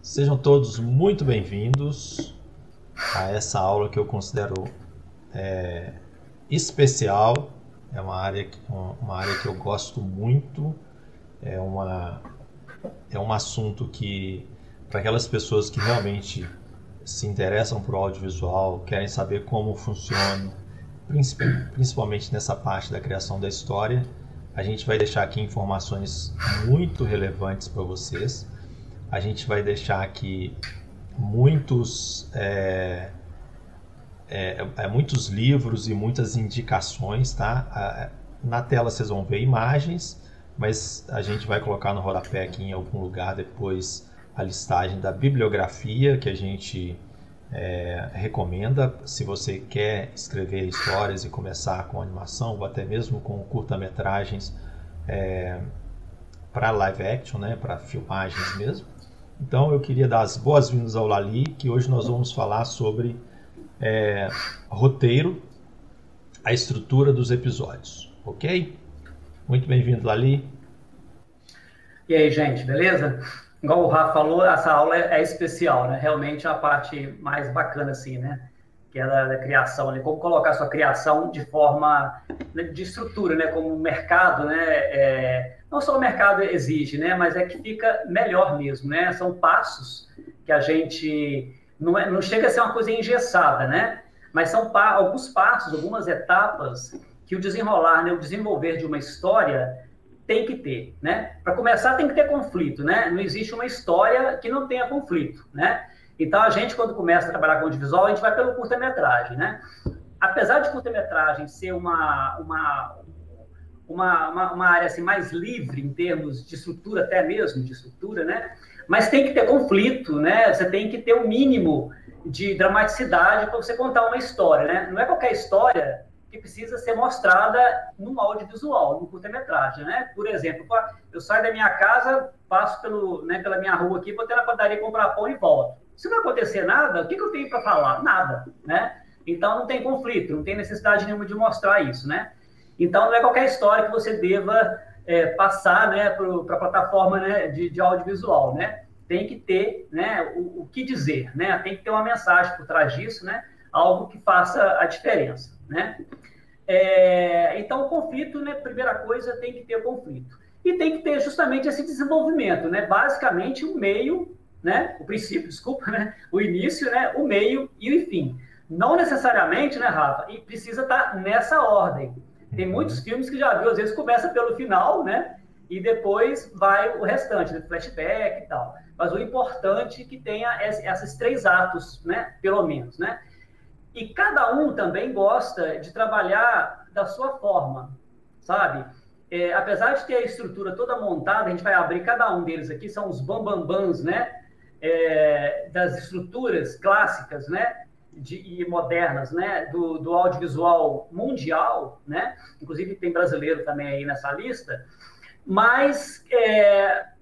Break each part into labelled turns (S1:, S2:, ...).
S1: Sejam todos muito bem-vindos a essa aula que eu considero especial. É uma área que eu gosto muito. É um assunto que, para aquelas pessoas que realmente se interessam por audiovisual, querem saber como funciona, principalmente nessa parte da criação da história, a gente vai deixar aqui informações muito relevantes para vocês. A gente vai deixar aqui muitos livros e muitas indicações, tá? Na tela vocês vão ver imagens, mas a gente vai colocar no rodapé aqui em algum lugar depois a listagem da bibliografia que a gente recomenda se você quer escrever histórias e começar com animação ou até mesmo com curta-metragens para live action, né? Para filmagens mesmo. Então eu queria dar as boas-vindas ao Lali, que hoje nós vamos falar sobre roteiro, a estrutura dos episódios, ok? Muito bem-vindo, Lali.
S2: E aí, gente, beleza? Igual o Rafa falou, essa aula é especial, né? Realmente é a parte mais bacana, assim, né? Que é da criação, né? Como colocar a sua criação de forma de estrutura, né? Como o mercado, né? Não só o mercado exige, né? Mas é que fica melhor mesmo, né? São passos que a gente... Não chega a ser uma coisa engessada, né? Mas são alguns passos, algumas etapas que o desenrolar, né? O desenvolver de uma história tem que ter, né? Para começar, tem que ter conflito, né? Não existe uma história que não tenha conflito, né? Então, a gente, quando começa a trabalhar com audiovisual, a gente vai pelo curta-metragem, né? Apesar de curta-metragem ser uma área assim, mais livre em termos de estrutura, até mesmo de estrutura, né? Mas tem que ter conflito, né? Você tem que ter um mínimo de dramaticidade para você contar uma história, né? Não é qualquer história que precisa ser mostrada num audiovisual, num curta-metragem, né? Por exemplo, eu saio da minha casa, passo pela minha rua aqui, vou até na padaria comprar pão e volto. Se não acontecer nada, o que eu tenho para falar? Nada, né? Então não tem conflito, não tem necessidade nenhuma de mostrar isso, né? Então não é qualquer história que você deva passar, né, para a plataforma, né, de audiovisual, né? Tem que ter, né, o que dizer, né? Tem que ter uma mensagem por trás disso, né? Algo que faça a diferença, né? Então, o conflito, né, primeira coisa, tem que ter conflito. E tem que ter justamente esse desenvolvimento, né? Basicamente, o meio, né? O princípio, desculpa, né? O início, né? O meio e o fim. Não necessariamente, né, Rafa? E precisa estar nessa ordem. Tem muitos filmes que já viu, às vezes começa pelo final, né? E depois vai o restante, né? Flashback e tal. Mas o importante é que tenha esses 3 atos, né? Pelo menos, né? E cada um também gosta de trabalhar da sua forma, sabe? Apesar de ter a estrutura toda montada, a gente vai abrir cada um deles aqui, são os bambambãs, né? Das estruturas clássicas, né? E modernas, né? Do audiovisual mundial, né? Inclusive tem brasileiro também aí nessa lista. Mas,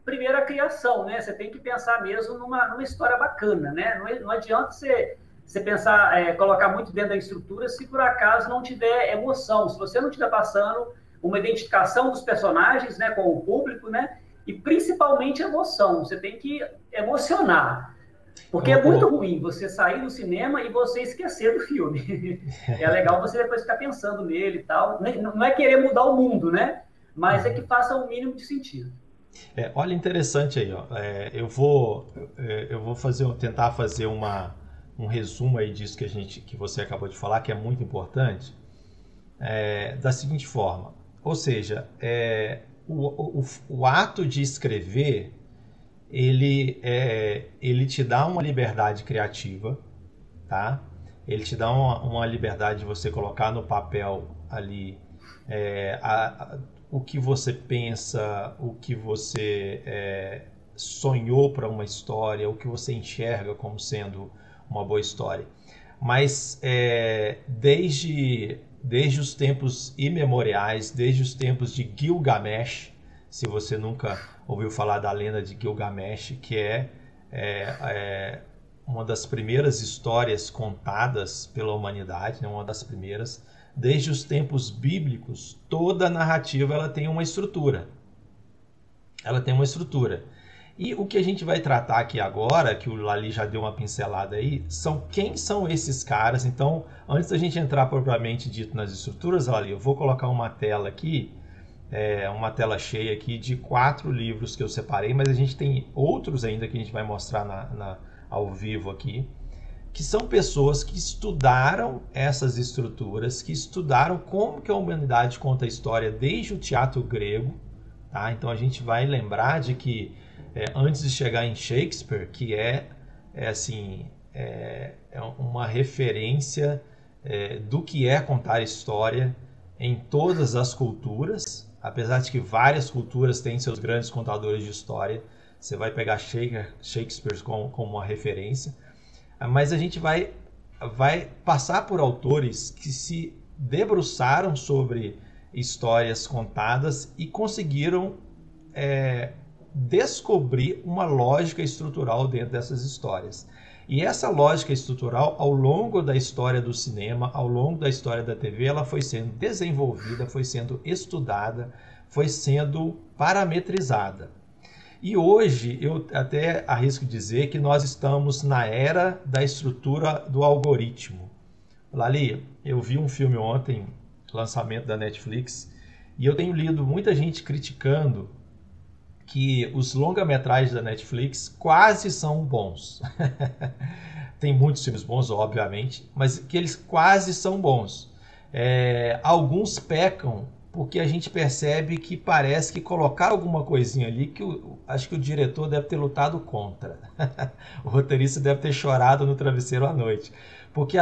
S2: primeiro a criação, né? Você tem que pensar mesmo numa história bacana, né? Não adianta você pensar, colocar muito dentro da estrutura se por acaso não tiver emoção, se você não estiver passando uma identificação dos personagens, né, com o público, né, e principalmente emoção, você tem que emocionar, porque é muito ruim você sair do cinema e você esquecer do filme. É legal você depois ficar pensando nele e tal, não é querer mudar o mundo, né, mas é que faça o mínimo de sentido.
S1: Olha, interessante aí, ó. Eu vou tentar fazer um resumo aí disso que você acabou de falar, que é muito importante, da seguinte forma. Ou seja, o ato de escrever, ele te dá uma liberdade criativa, tá? Ele te dá uma liberdade de você colocar no papel ali o que você pensa, o que você sonhou para uma história, o que você enxerga como sendo uma boa história. Mas desde os tempos imemoriais, desde os tempos de Gilgamesh, se você nunca ouviu falar da lenda de Gilgamesh, que é uma das primeiras histórias contadas pela humanidade, né? Uma das primeiras. Desde os tempos bíblicos, toda narrativa ela tem uma estrutura. Ela tem uma estrutura. E o que a gente vai tratar aqui agora, que o Lali já deu uma pincelada aí, são quem são esses caras. Então, antes da gente entrar propriamente dito nas estruturas, Lali, eu vou colocar uma tela aqui, uma tela cheia aqui de 4 livros que eu separei, mas a gente tem outros ainda que a gente vai mostrar ao vivo aqui, que são pessoas que estudaram essas estruturas, que estudaram como que a humanidade conta a história desde o teatro grego, tá? Então a gente vai lembrar de que antes de chegar em Shakespeare, que assim, uma referência do que é contar história em todas as culturas, apesar de que várias culturas têm seus grandes contadores de história, você vai pegar Shakespeare como uma referência, mas a gente vai passar por autores que se debruçaram sobre histórias contadas e conseguiram descobrir uma lógica estrutural dentro dessas histórias. E essa lógica estrutural, ao longo da história do cinema, ao longo da história da TV, ela foi sendo desenvolvida, foi sendo estudada, foi sendo parametrizada. E hoje, eu até arrisco dizer que nós estamos na era da estrutura do algoritmo. Lali, eu vi um filme ontem, lançamento da Netflix, e eu tenho lido muita gente criticando que os longa-metragens da Netflix quase são bons. Tem muitos filmes bons, obviamente, mas que eles quase são bons. Alguns pecam porque a gente percebe que parece que colocar alguma coisinha ali que acho que o diretor deve ter lutado contra. O roteirista deve ter chorado no travesseiro à noite. Porque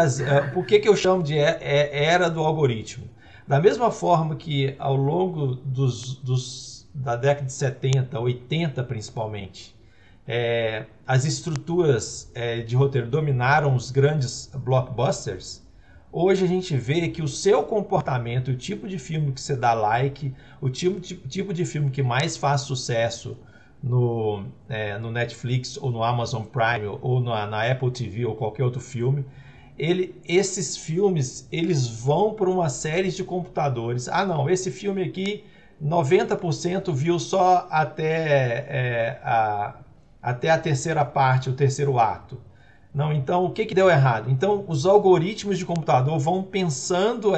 S1: por que eu chamo de era do algoritmo? Da mesma forma que ao longo da década de 70, 80 principalmente, as estruturas de roteiro dominaram os grandes blockbusters. Hoje a gente vê que o seu comportamento, o tipo de filme que você dá like, o tipo de filme que mais faz sucesso no Netflix ou no Amazon Prime ou na Apple TV ou qualquer outro filme, esses filmes eles vão para uma série de computadores. Ah não, esse filme aqui 90% viu só até a terceira parte, o terceiro ato. Não, então o que deu errado? Então os algoritmos de computador vão pensando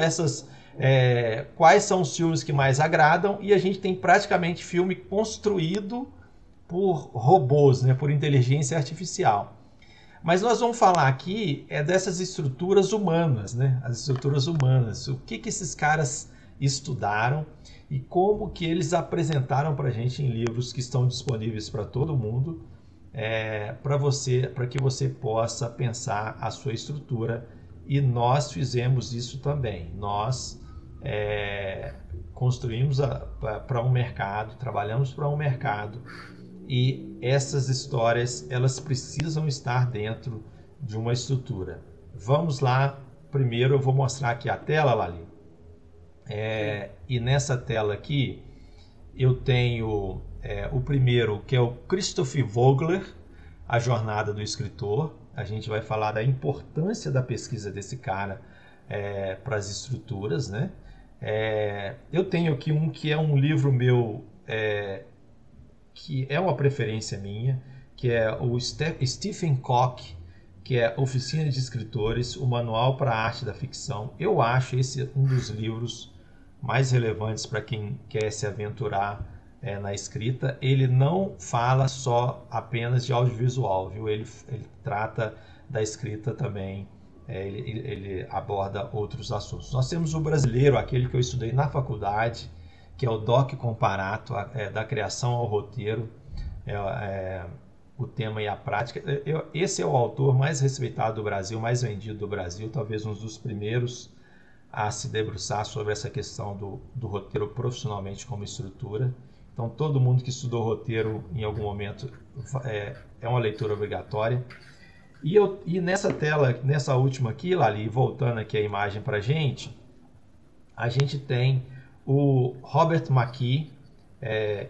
S1: quais são os filmes que mais agradam, e a gente tem praticamente filme construído por robôs, né, por inteligência artificial. Mas nós vamos falar aqui dessas estruturas humanas, né? As estruturas humanas. O que esses caras estudaram e como que eles apresentaram para a gente em livros que estão disponíveis para todo mundo, para que você possa pensar a sua estrutura. E nós fizemos isso também. Nós construímos para um mercado, trabalhamos para um mercado, e essas histórias elas precisam estar dentro de uma estrutura. Vamos lá, primeiro eu vou mostrar aqui a tela, Lali. E nessa tela aqui eu tenho o primeiro, que é o Christoph Vogler, A Jornada do Escritor. A gente vai falar da importância da pesquisa desse cara para as estruturas, né? Eu tenho aqui um que é um livro meu, que é uma preferência minha, que é o Stephen Koch, que é Oficina de Escritores, o Manual para a Arte da Ficção. Eu acho esse um dos livros mais relevantes para quem quer se aventurar na escrita. Ele não fala só apenas de audiovisual, viu? Ele trata da escrita também, ele aborda outros assuntos. Nós temos o brasileiro, aquele que eu estudei na faculdade, que é o Doc Comparato, da criação ao roteiro, o tema e a prática. Esse é o autor mais respeitado do Brasil, mais vendido do Brasil, talvez um dos primeiros a se debruçar sobre essa questão do roteiro profissionalmente como estrutura. Então todo mundo que estudou roteiro em algum momento é uma leitura obrigatória. E nessa tela, nessa última aqui, Lali, voltando aqui a imagem para a gente tem o Robert McKee,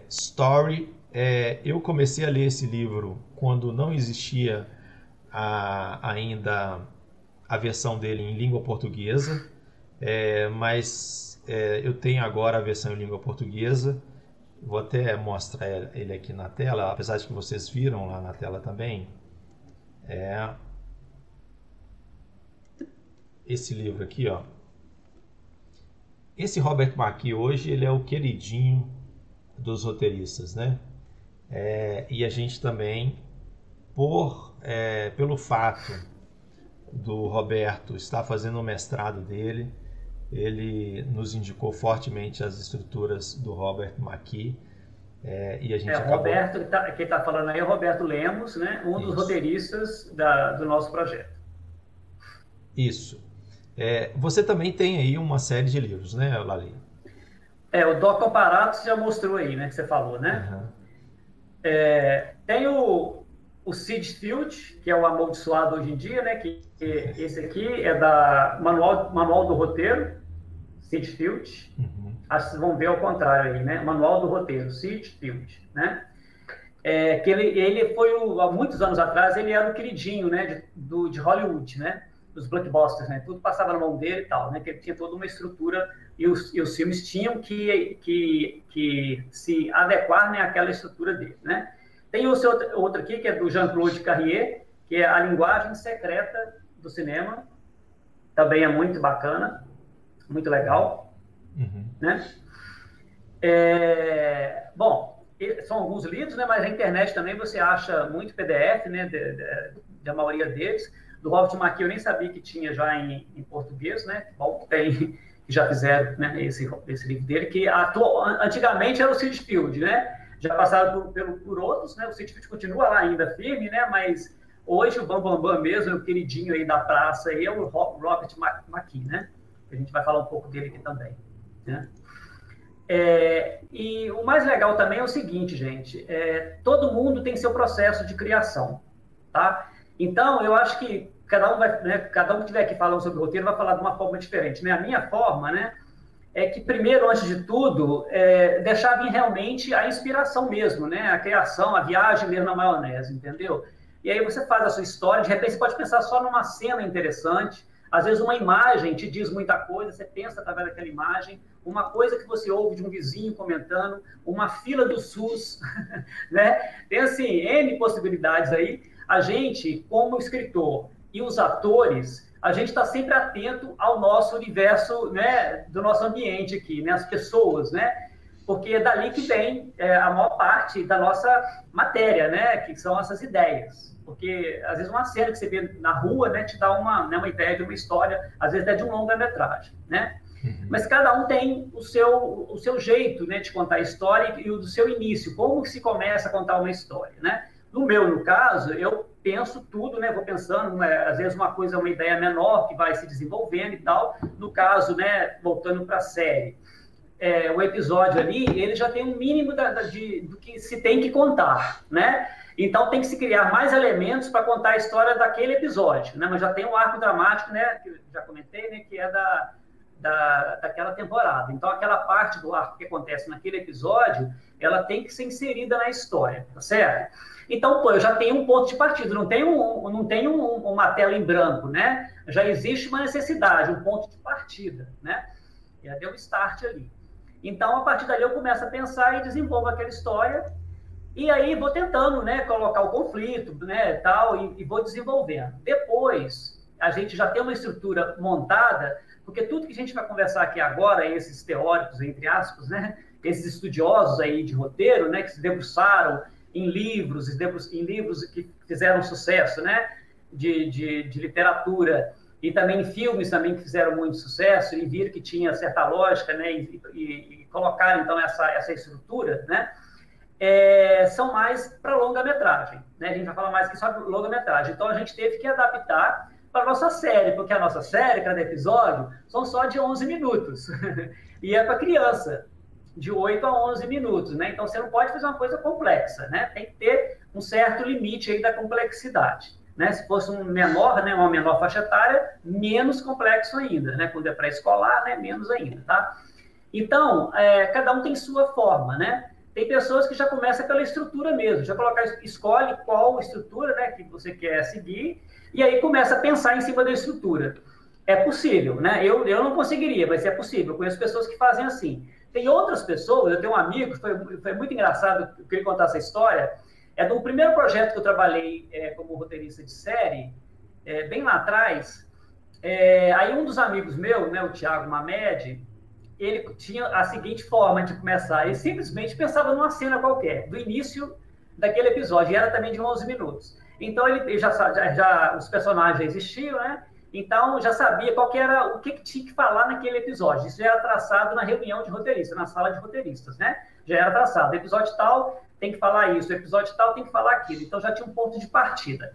S1: Story. Eu comecei a ler esse livro quando não existia ainda a versão dele em língua portuguesa, mas eu tenho agora a versão em língua portuguesa. Vou até mostrar ele aqui na tela, apesar de que vocês viram lá na tela também. É esse livro aqui, ó. Esse Robert McKee hoje ele é o queridinho dos roteiristas, né? E a gente também, pelo fato do Roberto estar fazendo o mestrado dele, ele nos indicou fortemente as estruturas do Robert McKee. E a gente acabou...
S2: Roberto, quem está falando aí é o Roberto Lemos, né? Um dos roteiristas do nosso projeto.
S1: Isso. Você também tem aí uma série de livros, né, Lali?
S2: O Doc Comparato você já mostrou aí, né? Que você falou, né?
S1: Uhum.
S2: Tem o Sid Field, que é o amaldiçoado hoje em dia, né? Que esse aqui é da Manual do Roteiro, Sid Field.
S1: Uhum.
S2: Acho que vocês vão ver ao contrário aí, né? Manual do Roteiro, Sid Field, né? Que ele foi, há muitos anos atrás, ele era o queridinho, né? De Hollywood, né? Dos blockbusters, né? Tudo passava na mão dele e tal, né? Que ele tinha toda uma estrutura e os filmes tinham que se adequar, né, àquela estrutura dele, né? Tem outro aqui, que é do Jean-Claude Carrier, que é A Linguagem Secreta do Cinema. Também é muito bacana, muito legal.
S1: Uhum.
S2: Né? Bom, são alguns livros, né? Mas na internet também você acha muito PDF, né? Da maioria deles. Do Robert McKee eu nem sabia que tinha já em português, né? Bom, tem, que já fizeram, né? Esse livro dele, que antigamente era o Sid Field, né? Já passaram por outros, né? O Sid Field continua lá ainda firme, né? Mas hoje o Bambambam mesmo, o queridinho aí da praça, aí é o Robert McKee, né? A gente vai falar um pouco dele aqui também, né? E o mais legal também é o seguinte, gente, todo mundo tem seu processo de criação, tá? Então, eu acho que cada um que estiver aqui falando sobre o roteiro vai falar de uma forma diferente, né? A minha forma, né, é que primeiro, antes de tudo, deixar vir realmente a inspiração mesmo, né? A criação, a viagem mesmo na maionese, entendeu? E aí você faz a sua história, de repente você pode pensar só numa cena interessante, às vezes uma imagem te diz muita coisa, você pensa através daquela imagem, uma coisa que você ouve de um vizinho comentando, uma fila do SUS, né? Tem assim, N possibilidades aí. A gente, como escritor e os atores, a gente está sempre atento ao nosso universo, né, do nosso ambiente aqui, né, as pessoas, né? Porque é dali que vem a maior parte da nossa matéria, né, que são essas ideias. Porque, às vezes, uma cena que você vê na rua, né, te dá uma ideia de uma história, às vezes é de um longa-metragem, né? Uhum. Mas cada um tem o seu jeito, né, de contar a história e o do seu início, como se começa a contar uma história, né? No caso, eu penso tudo, né, vou pensando, às vezes uma coisa é uma ideia menor que vai se desenvolvendo e tal. No caso, né, voltando para a série, o episódio ali, ele já tem um mínimo do que se tem que contar, né? Então, tem que se criar mais elementos para contar a história daquele episódio, né? Mas já tem um arco dramático, né? Que eu já comentei, né? Que é daquela temporada. Então, aquela parte do arco que acontece naquele episódio, ela tem que ser inserida na história, tá certo? Então, eu já tenho um ponto de partida, não tenho uma tela em branco, né? Já existe uma necessidade, um ponto de partida, né? Já deu um start ali. Então, a partir dali, eu começo a pensar e desenvolvo aquela história. E aí vou tentando, né, colocar o conflito, né, tal, e vou desenvolvendo. Depois, a gente já tem uma estrutura montada, porque tudo que a gente vai conversar aqui agora, esses teóricos, entre aspas, né, esses estudiosos aí de roteiro, né, que se debruçaram em livros que fizeram sucesso, né, de literatura, e também em filmes também que fizeram muito sucesso, e viram que tinha certa lógica, né, e colocaram, então, essa estrutura, né, são mais para longa-metragem, né? A gente vai falar mais aqui sobre longa-metragem. Então, a gente teve que adaptar para a nossa série, porque a nossa série, cada episódio, são só de 11 minutos. E é para criança, de 8 a 11 minutos, né? Então, você não pode fazer uma coisa complexa, né? Tem que ter um certo limite aí da complexidade, né? Se fosse um menor, né, uma menor faixa etária, menos complexo ainda, né? Quando é pré-escolar, né, menos ainda, tá? Então, cada um tem sua forma, né? Tem pessoas que já começam pela estrutura mesmo, escolhe qual estrutura, né, que você quer seguir, e aí começa a pensar em cima da estrutura. É possível, né? Eu não conseguiria, mas é possível. Eu conheço pessoas que fazem assim. Tem outras pessoas, eu tenho um amigo, foi muito engraçado, eu queria contar essa história, é do primeiro projeto que eu trabalhei como roteirista de série, bem lá atrás. Aí um dos amigos meus, né, o Thiago Mamed, ele tinha a seguinte forma de começar, ele simplesmente pensava numa cena qualquer, do início daquele episódio, e era também de 11 minutos. Então ele já os personagens já existiam, né? Então já sabia qual que era, o que tinha que falar naquele episódio. Isso já era traçado na reunião de roteiristas, na sala de roteiristas, né? Já era traçado. O episódio tal tem que falar isso, o episódio tal tem que falar aquilo. Então já tinha um ponto de partida.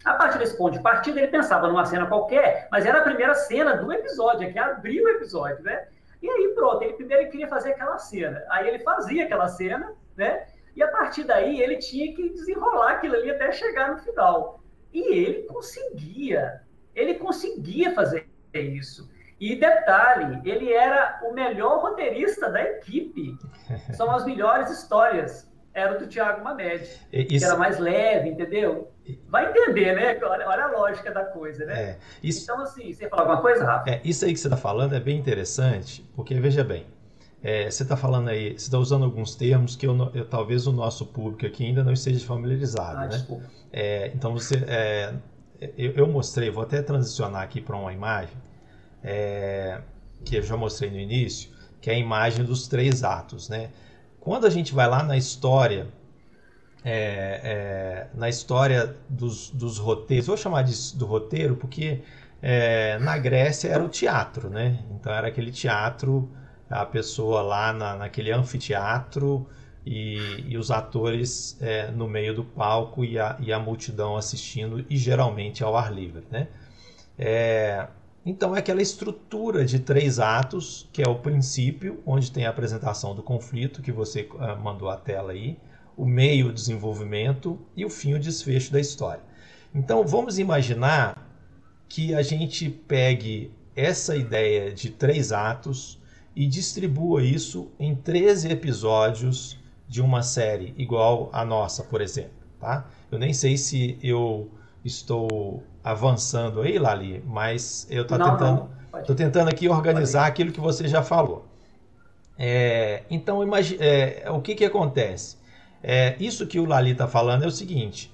S2: A partir desse ponto de partida, ele pensava numa cena qualquer, mas era a primeira cena do episódio, que abriu o episódio, né? E aí, pronto, ele primeiro queria fazer aquela cena. Aí ele fazia aquela cena, né? E a partir daí, ele tinha que desenrolar aquilo ali até chegar no final. E ele conseguia fazer isso. E detalhe, ele era o melhor roteirista da equipe. São as melhores histórias. Era o do Thiago Mamed, que era mais leve, entendeu? Vai entender, né? Olha a lógica da coisa, né? Então, assim, você fala alguma coisa, Rafa?
S1: Isso aí que você está falando é bem interessante, porque, veja bem, você está falando aí, você está usando alguns termos que talvez o nosso público aqui ainda não esteja familiarizado, né?
S2: Desculpa.
S1: Então, eu mostrei, vou até transicionar aqui para uma imagem, que eu já mostrei no início, que é a imagem dos 3 atos, né? Quando a gente vai lá na história, dos roteiros, vou chamar do roteiro porque na Grécia era o teatro, né? Então era aquele teatro, a pessoa lá naquele anfiteatro e os atores no meio do palco e a multidão assistindo, e geralmente ao ar livre, né? Então é aquela estrutura de 3 atos, que é o princípio, onde tem a apresentação do conflito, que você mandou a tela aí, o meio, o desenvolvimento, e o fim, o desfecho da história. Então vamos imaginar que a gente pegue essa ideia de 3 atos e distribua isso em 13 episódios de uma série igual a nossa, por exemplo. Tá? Eu nem sei se eu estou avançando aí, Lali, mas eu estou tentando aqui organizar aquilo que você já falou. Então, o que acontece? Isso que o Lali está falando é o seguinte,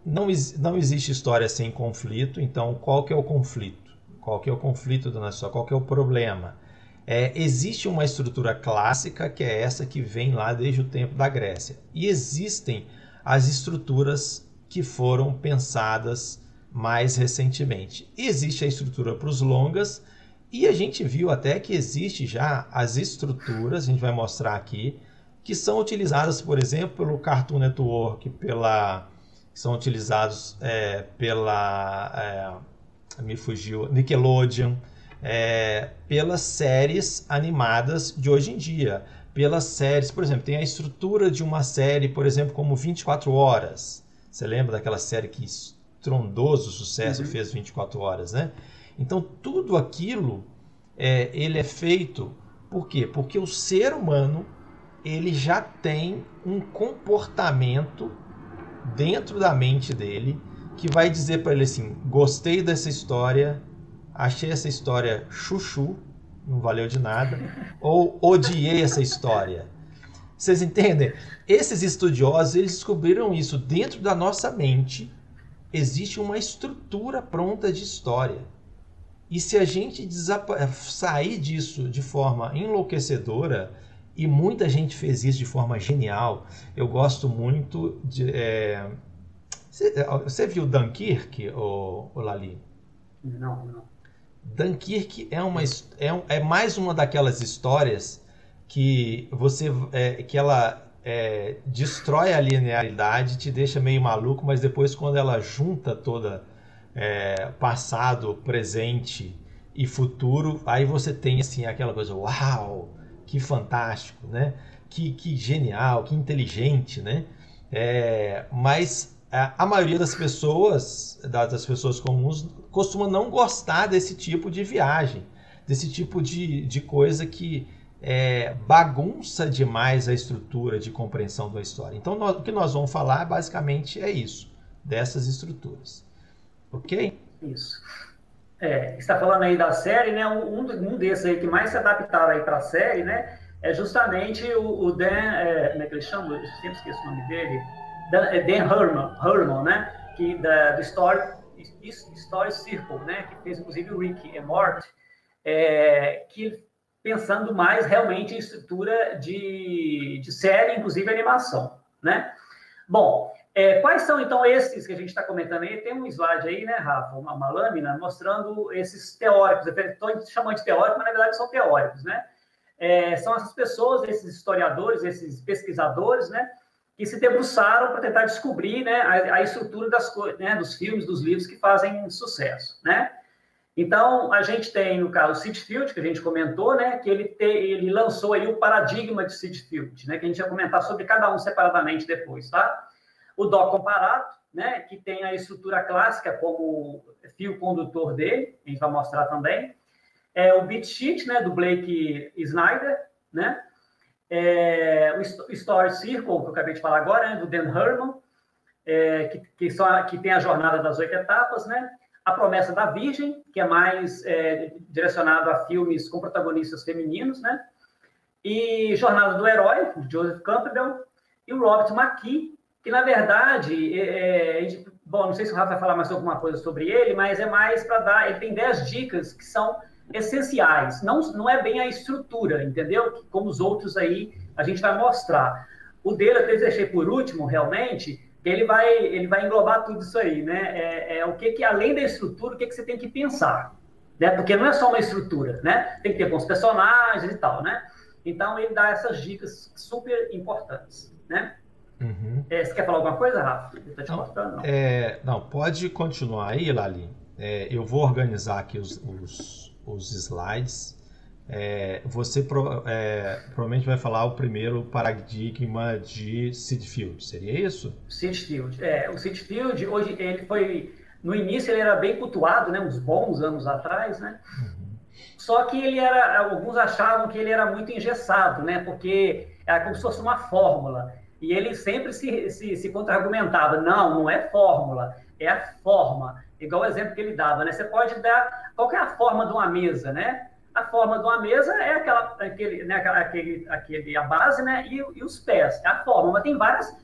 S1: não existe história sem conflito, então qual que é o conflito? Qual que é o conflito da nossa história? Qual que é o problema? Existe uma estrutura clássica, que é essa que vem lá desde o tempo da Grécia, e existem as estruturas que foram pensadas mais recentemente. Existe a estrutura para os longas, e a gente viu até que existe já as estruturas, a gente vai mostrar aqui, que são utilizadas, por exemplo, pelo Cartoon Network, são utilizados me fugiu, Nickelodeon, pelas séries animadas de hoje em dia. Pelas séries, por exemplo, tem a estrutura de uma série, por exemplo, como 24 Horas. Você lembra daquela série que estrondoso sucesso fez 24 Horas, né? Então, tudo aquilo, ele é feito, por quê? Porque o ser humano, ele já tem um comportamento dentro da mente dele que vai dizer para ele assim, gostei dessa história, achei essa história chuchu, não valeu de nada, ou odiei essa história. Vocês entendem? Esses estudiosos, eles descobriram isso. Dentro da nossa mente existe uma estrutura pronta de história. E se a gente sair disso de forma enlouquecedora, e muita gente fez isso de forma genial, eu gosto muito de... Você viu Dunkirk, Lali?
S2: Não.
S1: Dunkirk é mais uma daquelas histórias que ela destrói a linearidade, te deixa meio maluco, mas depois quando ela junta toda passado, presente e futuro, aí você tem assim aquela coisa, uau, que fantástico, né? Que genial, que inteligente, né? Mas a maioria das pessoas comuns costuma não gostar desse tipo de viagem, desse tipo de coisa que bagunça demais a estrutura de compreensão da história. Então, o que nós vamos falar basicamente é isso, dessas estruturas. Ok?
S2: Isso. está falando aí da série, né? Um desses aí que mais se adaptaram aí para a série, né? É justamente o Dan, como é que ele chama? Eu sempre esqueço o nome dele. Dan Harmon, né? Do Story Circle, né? Que fez inclusive o Rick and Morty, que pensando mais realmente em estrutura de série, inclusive animação, né? Bom, quais são, então, esses que a gente está comentando aí? Tem um slide aí, né, Rafa? Uma lâmina mostrando esses teóricos. Estou chamando de teóricos, mas, na verdade, são teóricos, né? São essas pessoas, esses historiadores, esses pesquisadores, né, que se debruçaram para tentar descobrir, né, a estrutura né, dos filmes, dos livros que fazem sucesso, né? Então, a gente tem, no caso, o Sid Field, que a gente comentou, né, que ele lançou aí o paradigma de Sid Field, né, que a gente vai comentar sobre cada um separadamente depois, tá? O Doc Comparato, né, que tem a estrutura clássica como fio condutor dele, a gente vai mostrar também. O Beat Sheet, né, do Blake Snyder, né? O Story Circle, que eu acabei de falar agora, né, do Dan Harmon, que tem a jornada das 8 etapas, né? A Promessa da Virgem, que é mais direcionado a filmes com protagonistas femininos, né? E Jornada do Herói, de Joseph Campbell, e o Robert McKee, que, na verdade, bom, não sei se o Rafa vai falar mais alguma coisa sobre ele, mas é mais para dar... Ele tem 10 dicas que são essenciais. Não é bem a estrutura, entendeu? Como os outros aí a gente vai mostrar. O dele, até deixei por último, realmente, ele vai englobar tudo isso aí, né? O que além da estrutura, o que você tem que pensar, né? Porque não é só uma estrutura, né? Tem que ter bons personagens e tal, né? Então, ele dá essas dicas super importantes, né?
S1: Uhum.
S2: Você quer falar alguma coisa, Rafa? Eu tô te cortando, não?
S1: Não, pode continuar aí, Lali. Eu vou organizar aqui os slides. Você provavelmente vai falar o primeiro paradigma de Sid Field, seria isso?
S2: Sid Field. O Sid Field, hoje, ele foi... No início, ele era bem cultuado, né? Uns bons anos atrás, né? Uhum. Só que alguns achavam que ele era muito engessado, né? Porque era como se fosse uma fórmula. E ele sempre se contra-argumentava. Não é fórmula, é a forma. Igual o exemplo que ele dava, né? Você pode dar... Qual que é a forma de uma mesa, né? A forma de uma mesa é a base, né? E os pés. É a forma, mas tem várias...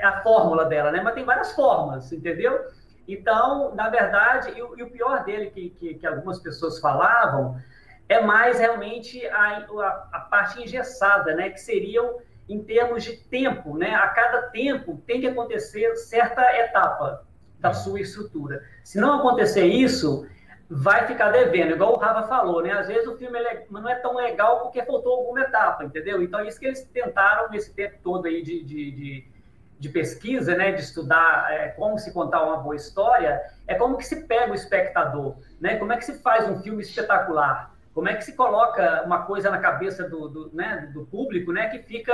S2: a fórmula dela, né? Mas tem várias formas, entendeu? Então, na verdade, e o pior dele, que algumas pessoas falavam, é mais realmente a parte engessada, né? Que seriam em termos de tempo, né? A cada tempo tem que acontecer certa etapa da sua estrutura. Se não acontecer isso, vai ficar devendo, igual o Rafa falou, né? Às vezes o filme não é tão legal porque faltou alguma etapa, entendeu? Então, isso que eles tentaram nesse tempo todo aí de pesquisa, né? De estudar como se contar uma boa história, como que se pega o espectador, né? Como é que se faz um filme espetacular? Como é que se coloca uma coisa na cabeça do público, né? Que fica,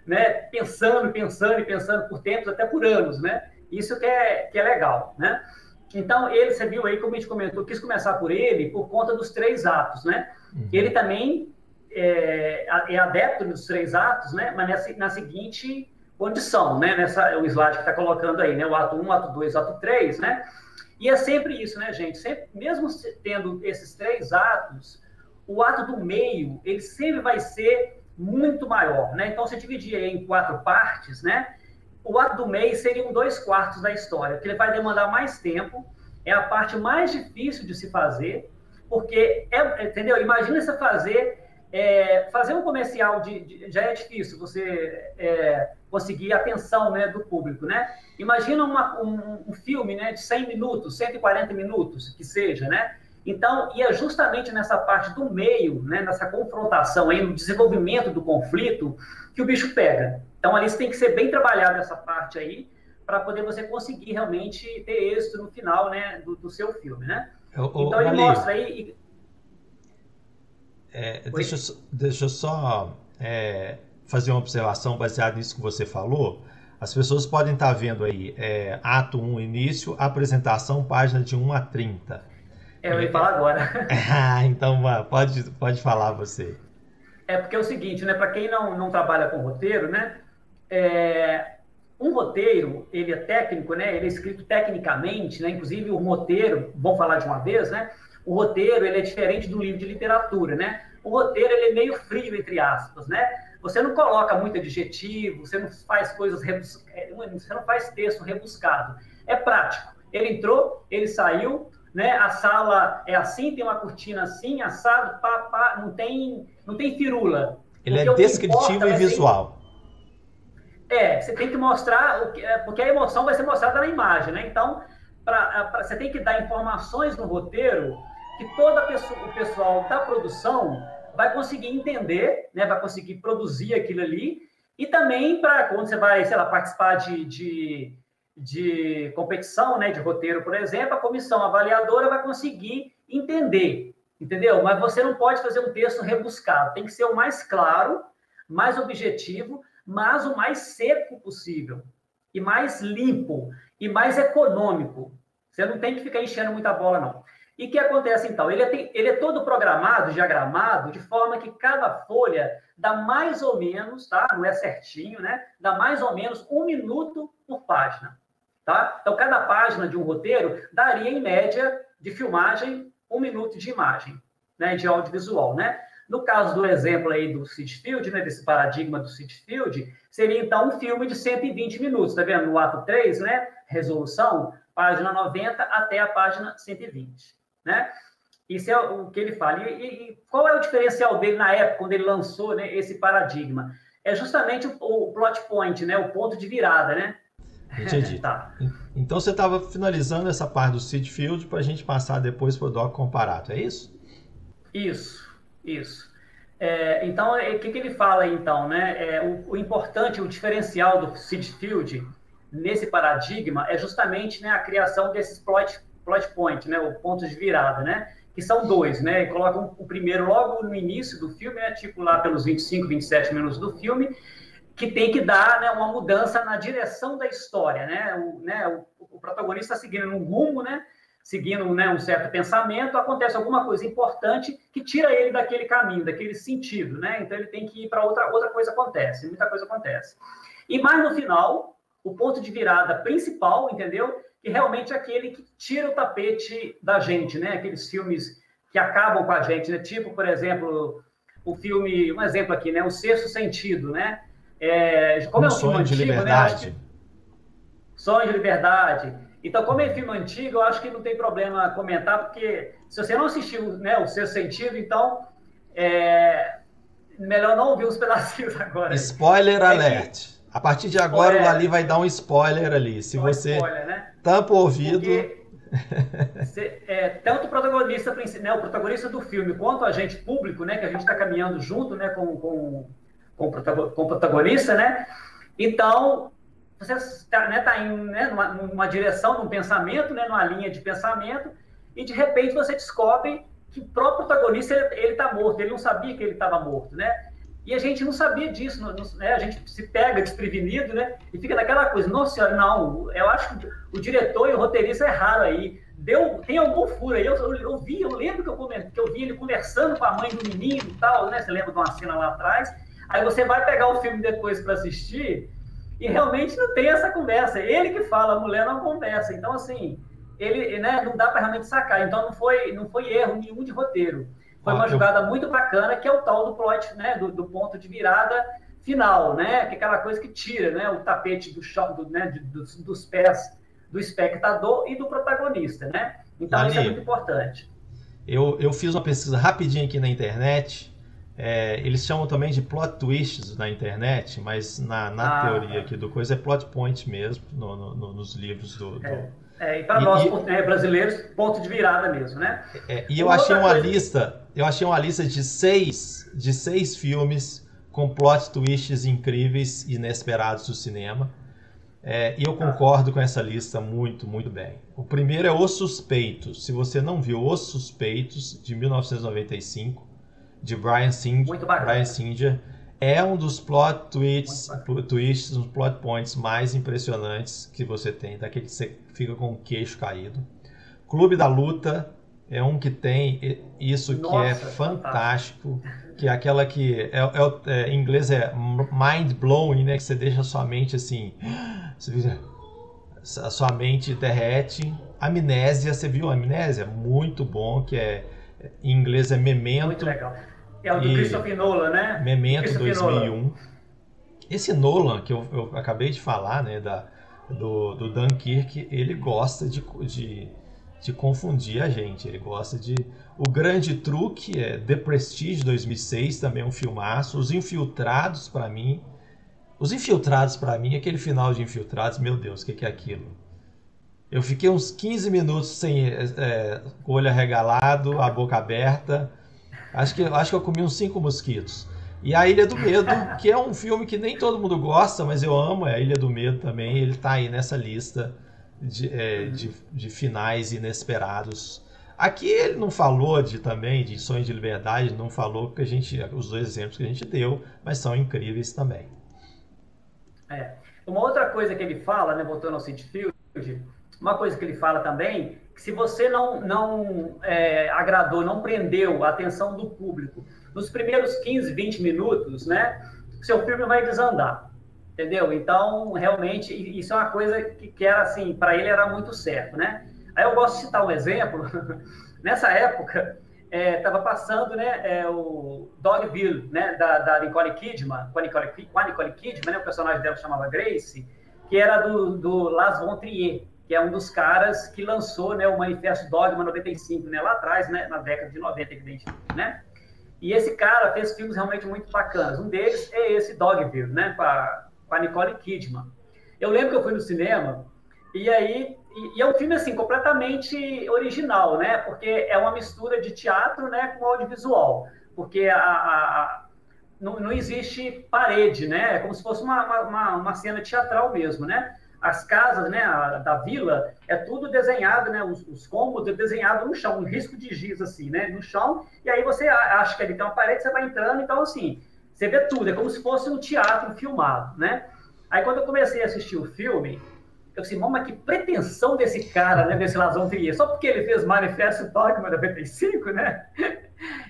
S2: né, pensando por tempos, até por anos, né? Isso que é legal, né? Então, você viu aí, como a gente comentou, quis começar por ele por conta dos 3 atos, né? Uhum. Ele também é adepto dos 3 atos, né? Mas na seguinte condição, né? O slide que está colocando aí, né? O ato 1, ato 2, ato 3, né? E é sempre isso, né, gente? Mesmo tendo esses 3 atos, o ato do meio, ele sempre vai ser muito maior, né? Então, se dividir em 4 partes, né? O ato do meio seriam 2/4 da história, que ele vai demandar mais tempo, é a parte mais difícil de se fazer, porque, entendeu? Imagina você fazer um comercial, já é difícil você conseguir a atenção, né, do público, né? Imagina um filme, né, de 100 minutos, 140 minutos, que seja, né? Então, e é justamente nessa parte do meio, né, nessa confrontação aí, no desenvolvimento do conflito, que o bicho pega. Então, ali você tem que ser bem trabalhado essa parte aí, para poder você conseguir realmente ter êxito no final, né, do seu filme, né? Então, ele mostra aí...
S1: Deixa eu só fazer uma observação baseada nisso que você falou. As pessoas podem estar vendo aí, ato 1, início, apresentação, página de 1 a 30.
S2: Eu ia falar agora.
S1: Então, pode falar você.
S2: Porque é o seguinte, né? Para quem não trabalha com roteiro, né? um roteiro, ele é técnico, né? Ele é escrito tecnicamente, né? Inclusive o roteiro, vamos falar de uma vez, né? O roteiro, ele é diferente do livro de literatura, né? O roteiro, ele é meio frio, entre aspas, né? Você não coloca muito adjetivo, você não faz coisas você não faz texto rebuscado. É prático. Ele entrou, ele saiu, né? A sala é assim, tem uma cortina assim, assado, pá, pá, não tem firula.
S1: Ele é descritivo e visual.
S2: Você tem que mostrar, porque a emoção vai ser mostrada na imagem, né? Então, você tem que dar informações no roteiro que o pessoal da produção vai conseguir entender, né? Vai conseguir produzir aquilo ali, e também para quando você vai, sei lá, participar de competição, né? De roteiro, por exemplo, a comissão avaliadora vai conseguir entender, entendeu? Mas você não pode fazer um texto rebuscado, tem que ser o mais claro, mais objetivo, mas o mais seco possível, e mais limpo, e mais econômico. Você não tem que ficar enchendo muita bola, não. E o que acontece, então? Ele é todo programado, diagramado, de forma que cada folha dá mais ou menos, tá? Não é certinho, né? Dá mais ou menos 1 minuto por página, tá? Então, cada página de um roteiro daria, em média, de filmagem, 1 minuto de imagem, né? De audiovisual, né? No caso do exemplo aí do Sitfield, né, desse paradigma do Sitfield, seria então um filme de 120 minutos, tá vendo? No ato 3, né, resolução, página 90 até a página 120, né? Isso é o que ele fala. E qual é o diferencial dele na época, quando ele lançou, né, esse paradigma? É justamente o plot point, né, o ponto de virada, né?
S1: Entendi. Tá. Então você estava finalizando essa parte do Sitfield para a gente passar depois para o Doc Comparato, é isso?
S2: Isso. Então, o que ele fala aí, então, né? O importante, o diferencial do Sitfield nesse paradigma é justamente, né, a criação desses plot point, né? O ponto de virada, né? Que são 2, né? E colocam o primeiro logo no início do filme, né? Tipo lá pelos 25, 27 minutos do filme, que tem que dar, né, uma mudança na direção da história, né? O protagonista está seguindo um rumo, né? Seguindo, né, um certo pensamento, acontece alguma coisa importante que tira ele daquele caminho, daquele sentido, né? Então ele tem que ir para outra coisa acontece, muita coisa acontece. E mais no final, o ponto de virada principal, entendeu? Que realmente é aquele que tira o tapete da gente, né? Aqueles filmes que acabam com a gente, né? Tipo, por exemplo, o filme, um exemplo aqui, né? O Sexto Sentido, né? Como é um filme antigo,
S1: Liberdade.
S2: Né? Sonho de Liberdade. Então, como é filme antigo, eu acho que não tem problema comentar, porque se você não assistiu, né, o Sexto Sentido, então melhor não ouvir os pedacinhos agora.
S1: Spoiler alert. A partir de agora, o Lali vai dar um spoiler ali. Se você
S2: spoiler, né?
S1: tampa o ouvido...
S2: Tanto o protagonista, né, o protagonista do filme, quanto a gente público, né, que a gente está caminhando junto, né, com o protagonista, né? Então... você está, né, indo, né, numa direção, num pensamento, né, numa linha de pensamento, e de repente você descobre que o próprio protagonista ele está morto, ele não sabia que ele estava morto, né? E a gente não sabia disso, né? A gente se pega desprevenido, né? E fica naquela coisa, nossa senhora, não, eu acho que o diretor e o roteirista erraram aí, tem algum furo aí, eu lembro que eu vi ele conversando com a mãe do menino e tal, né? Você lembra de uma cena lá atrás? Aí você vai pegar o filme depois para assistir, e realmente não tem essa conversa. Ele que fala, a mulher não conversa. Então, assim, ele, né, não dá para realmente sacar. Então, não foi erro nenhum de roteiro. Foi uma jogada muito bacana, que é o tal do plot, né, do ponto de virada final, né? Que é aquela coisa que tira, né, o tapete dos pés do espectador e do protagonista, né? Então, Lali, isso é muito importante.
S1: Eu fiz uma pesquisa rapidinho aqui na internet. Eles chamam também de plot twists na internet, mas na teoria aqui do coisa é plot point mesmo, nos livros do...
S2: e para nós brasileiros, ponto de virada mesmo, né?
S1: E eu achei uma lista de seis filmes com plot twists incríveis e inesperados do cinema. E eu concordo com essa lista muito, muito bem. O primeiro é Os Suspeitos. Se você não viu Os Suspeitos, de 1995, de Bryan Singer, é um dos plot twists, uns plot points mais impressionantes que você tem, daquele que você fica com o queixo caído. Clube da Luta, É um que tem isso que é
S2: Nossa, fantástico.
S1: fantástico, que é aquela que em inglês é mind blowing, né? Que você deixa a sua mente assim, a sua mente derrete. Amnésia, você viu Amnésia? Muito bom, em inglês é
S2: Muito
S1: Memento
S2: legal. É o do
S1: e
S2: Christopher Nolan, né? Do
S1: Memento
S2: Christopher Nolan.
S1: 2001. Esse Nolan que eu acabei de falar, né, do Dunkirk, ele gosta de confundir a gente. Ele gosta de. O Grande Truque é The Prestige 2006, também é um filmaço. Os Infiltrados para mim, aquele final de Infiltrados, meu Deus, o que é aquilo? Eu fiquei uns 15 minutos com o olho arregalado, a boca aberta. Acho que eu comi uns 5 mosquitos. E A Ilha do Medo, que é um filme que nem todo mundo gosta, mas eu amo, é A Ilha do Medo também. Ele tá aí nessa lista de finais inesperados. Aqui ele não falou também de Sonho de Liberdade, não falou que os dois exemplos que a gente deu, mas são incríveis também.
S2: É. Uma outra coisa que ele fala, né, voltando ao Sitfield, uma coisa que ele fala também, que se você não agradou, não prendeu a atenção do público nos primeiros 15, 20 minutos, né, seu filme vai desandar, entendeu? Então, realmente, isso é uma coisa que era assim, para ele era muito certo, né? Aí eu gosto de citar um exemplo, nessa época, estava passando, né, o Dogville, né, da Nicole Kidman, com a Nicole Kidman, né, o personagem dela chamava Grace, que era do Lars von Trier, que é um dos caras que lançou, né, o Manifesto Dogma 95, né, lá atrás, né, na década de 90, evidentemente, né? E esse cara fez filmes realmente muito bacanas. Um deles é esse Dogville, né, com a Nicole Kidman. Eu lembro que eu fui no cinema e aí é um filme assim completamente original, né? Porque é uma mistura de teatro, né, com audiovisual. Porque não existe parede, né? É como se fosse uma cena teatral mesmo, né? As casas, né, da vila, é tudo desenhado, né? Os cômodos é desenhado no chão, um risco de giz, assim, né? No chão, e aí você acha que ali tem uma parede, você vai entrando, então, assim, você vê tudo, é como se fosse um teatro filmado, né? Aí, quando eu comecei a assistir o filme, eu disse, mas que pretensão desse cara, né, desse Lars von Trier, só porque ele fez Manifesto Dogma 95, né?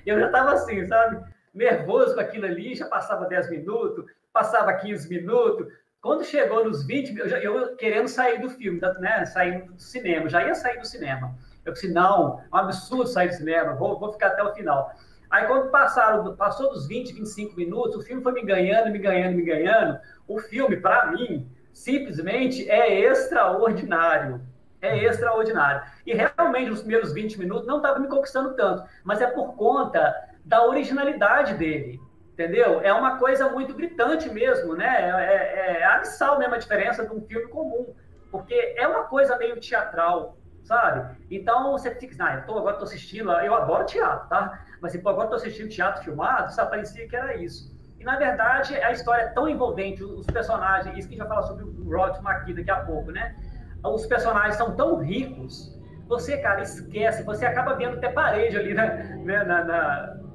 S2: Eu já estava assim, sabe? Nervoso com aquilo ali, já passava 10 minutos, passava 15 minutos, quando chegou nos 20, eu querendo sair do filme, né? Saindo do cinema, já ia sair do cinema. Eu disse, não, é um absurdo sair do cinema, vou ficar até o final. Aí quando passou dos 20, 25 minutos, o filme foi me ganhando, me ganhando, me ganhando. O filme, para mim, simplesmente é extraordinário. É extraordinário. E realmente, nos primeiros 20 minutos, não estava me conquistando tanto, mas é por conta da originalidade dele. Entendeu? É uma coisa muito gritante mesmo, né? É abissal mesmo a diferença de um filme comum, porque é uma coisa meio teatral, sabe? Então você fica, agora estou assistindo, eu adoro teatro, tá? Mas assim, agora estou assistindo teatro filmado, só parecia que era isso. E na verdade a história é tão envolvente, os personagens, isso que a gente vai falar sobre o Robert McKee daqui a pouco, né? Os personagens são tão ricos, você, cara, esquece, você acaba vendo até parede ali, né?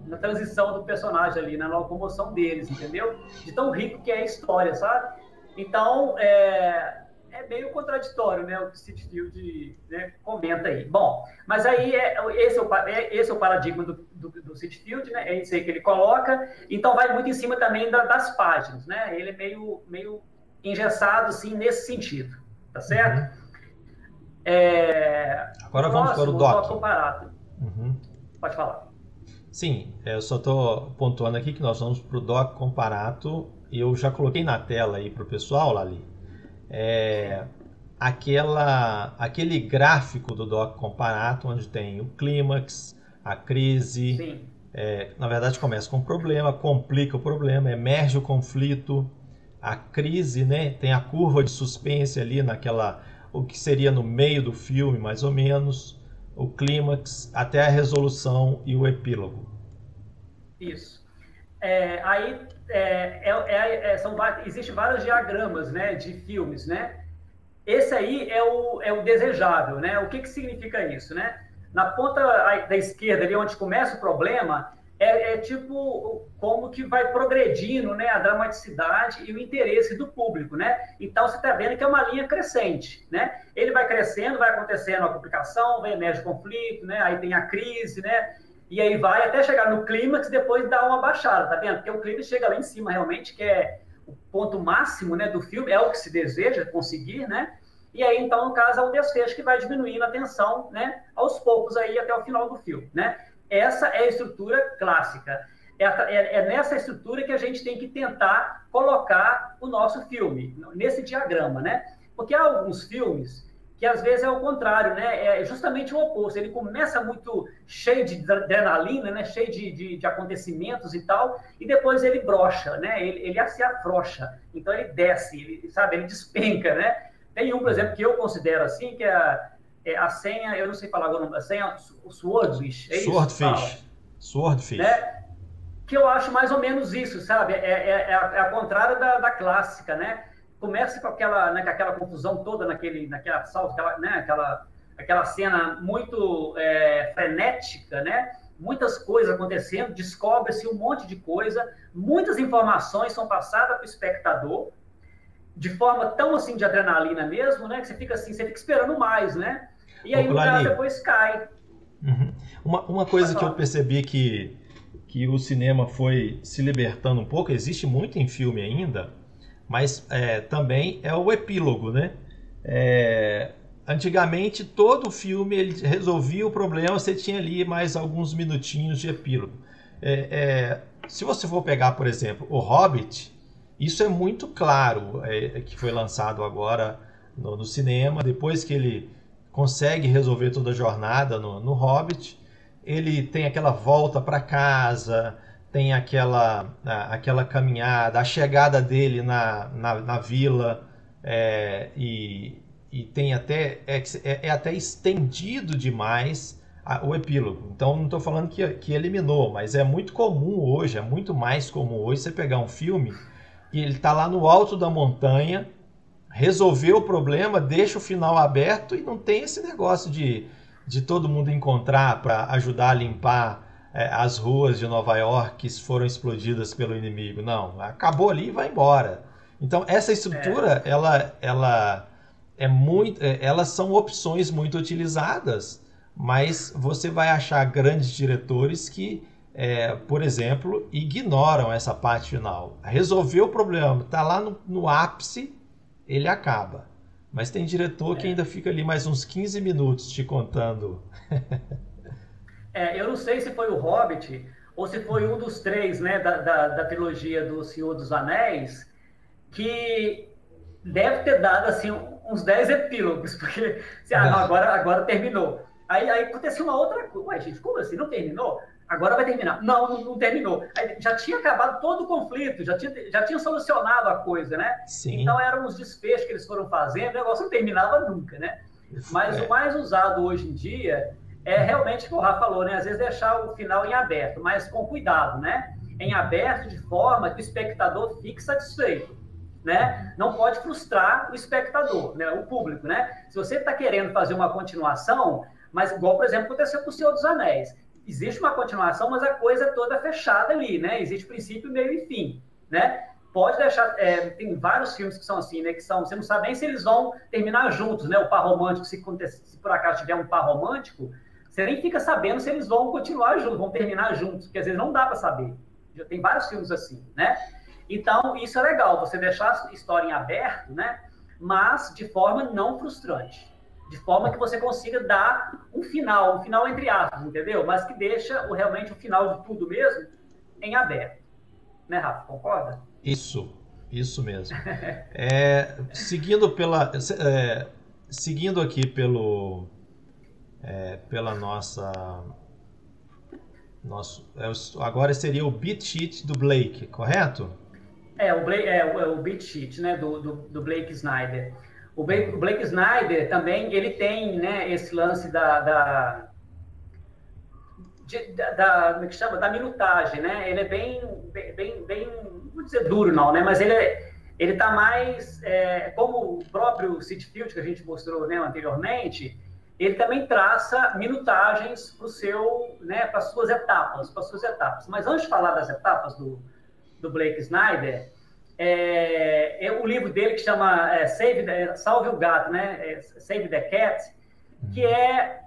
S2: Na transição do personagem ali, na locomoção deles, entendeu? De tão rico que é a história, sabe? Então, é meio contraditório, né? O que o Sitfield, né, comenta aí. Bom, mas aí esse é o paradigma do Sitfield, né? É isso aí que ele coloca. Então, vai muito em cima também das páginas, né? Ele é meio engessado, assim, nesse sentido, tá certo?
S1: Agora vamos para o doc
S2: comparado. Pode falar.
S1: Sim, eu só estou pontuando aqui que nós vamos para o Doc Comparato e eu já coloquei na tela aí para o pessoal, Lali, aquele gráfico do Doc Comparato onde tem o clímax, a crise, na verdade começa com um problema, complica o problema, emerge o conflito, a crise, né? Tem a curva de suspense ali o que seria no meio do filme mais ou menos, o clímax, até a resolução e o epílogo.
S2: Isso. Aí existem vários diagramas, né, de filmes, né? Esse aí é o desejável, né? O que significa isso, né? Na ponta da esquerda, ali onde começa o problema, é tipo como que vai progredindo, né, a dramaticidade e o interesse do público, né? Então você está vendo que é uma linha crescente, né? Ele vai crescendo, vai acontecendo a complicação, vem emerge conflito, né? Aí tem a crise, né? E aí vai até chegar no clímax e depois dá uma baixada, tá vendo? Porque o clímax chega lá em cima realmente, que é o ponto máximo, né, do filme, é o que se deseja conseguir, né? E aí, então, no caso, é um desfecho que vai diminuindo a tensão, né, aos poucos aí até o final do filme, né? Essa é a estrutura clássica. É nessa estrutura que a gente tem que tentar colocar o nosso filme, nesse diagrama, né? Porque há alguns filmes que às vezes é o contrário, né? É justamente o oposto. Ele começa muito cheio de adrenalina, né? Cheio de acontecimentos e tal, e depois ele brocha, né? Ele se afrouxa. Então ele desce, ele, sabe? Ele despenca, né? Tem um, por exemplo, que eu considero assim, que é a senha, eu não sei falar agora, a senha Swordfish, é isso?
S1: Swordfish. Swordfish.
S2: Né? Que eu acho mais ou menos isso, sabe? A contrária da clássica, né? Começa com aquela confusão toda naquela salva, aquela cena muito frenética, né? Muitas coisas acontecendo, descobre-se um monte de coisa, muitas informações são passadas para o espectador, de forma tão assim de adrenalina mesmo, né? Que você fica assim, você fica esperando mais, né? E aí o cara depois cai.
S1: Uhum. Uma coisa que eu percebi que o cinema foi se libertando um pouco, existe muito em filme ainda, mas também é o epílogo, né? Antigamente, todo filme ele resolvia o problema, você tinha ali mais alguns minutinhos de epílogo. Se você for pegar, por exemplo, O Hobbit, isso é muito claro, que foi lançado agora no cinema, depois que ele consegue resolver toda a jornada no Hobbit, ele tem aquela volta para casa, tem aquela caminhada, a chegada dele na vila, e tem até até estendido demais o epílogo. Então não estou falando que eliminou, mas é muito comum hoje, é muito mais comum hoje você pegar um filme e ele está lá no alto da montanha, resolveu o problema, deixa o final aberto e não tem esse negócio de todo mundo encontrar para ajudar a limpar as ruas de Nova York que foram explodidas pelo inimigo. Não, acabou ali e vai embora. Então essa estrutura, elas são opções muito utilizadas, mas você vai achar grandes diretores que, por exemplo, ignoram essa parte final. Resolveu o problema, está lá no ápice, ele acaba. Mas tem diretor que ainda fica ali mais uns 15 minutos te contando.
S2: Eu não sei se foi o Hobbit ou se foi um dos três, né, da trilogia do Senhor dos Anéis, que deve ter dado assim, uns 10 epílogos, porque não, agora terminou. Aí aconteceu uma outra coisa. Ué, gente, como assim? Não terminou? Agora vai terminar. Não terminou. Aí já tinha acabado todo o conflito, já tinha solucionado a coisa, né?
S1: Sim.
S2: Então eram os desfechos que eles foram fazendo, o negócio não terminava nunca, né? Mas o mais usado hoje em dia é realmente o que o Rafa falou, né? Às vezes deixar o final em aberto, mas com cuidado, né? Em aberto de forma que o espectador fique satisfeito, né? Não pode frustrar o espectador, né? O público, né? Se você está querendo fazer uma continuação, mas igual, por exemplo, aconteceu com o Senhor dos Anéis, existe uma continuação, mas a coisa é toda fechada ali, né? Existe princípio, meio e fim, né? Pode deixar... tem vários filmes que são assim, né? Que são... Você não sabe nem se eles vão terminar juntos, né? O par romântico, se por acaso tiver um par romântico, você nem fica sabendo se eles vão continuar juntos, vão terminar juntos, porque às vezes não dá para saber. Já tem vários filmes assim, né? Então, isso é legal, você deixar a história em aberto, né? Mas de forma não frustrante. De forma que você consiga dar um final entre aspas, entendeu? Mas que deixa realmente o final de tudo mesmo em aberto. Né, Rafa? Concorda?
S1: Isso mesmo. Seguindo aqui pela agora seria o beat sheet do Blake, correto?
S2: O beat sheet, né, do Blake Snyder. O Blake Snyder também, ele tem, né, esse lance como é que chama? Da minutagem, né? Ele é bem, não vou dizer duro não, né? Mas ele tá mais, como o próprio City Field que a gente mostrou, né, anteriormente, ele também traça minutagens para o seu, né, para as suas etapas, Mas antes de falar das etapas do Blake Snyder, o livro dele que chama Salve o Gato, né? Save the Cat, que é